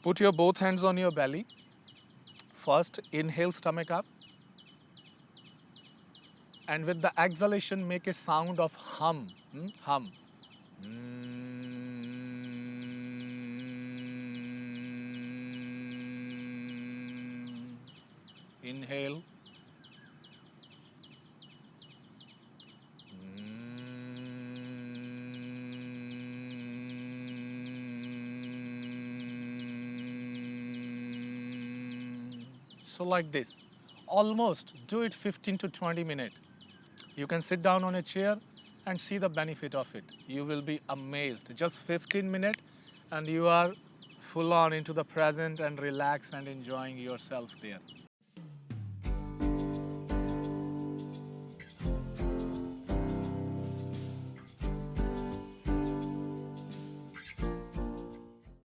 Put your both hands on your belly. First, inhale stomach up. And with the exhalation, make a sound of hum. Hum. Inhale. So like this, almost do it 15 to 20 minutes. You can sit down on a chair and see the benefit of it. You will be amazed. Just 15 minutes and you are full on into the present and relax and enjoying yourself there.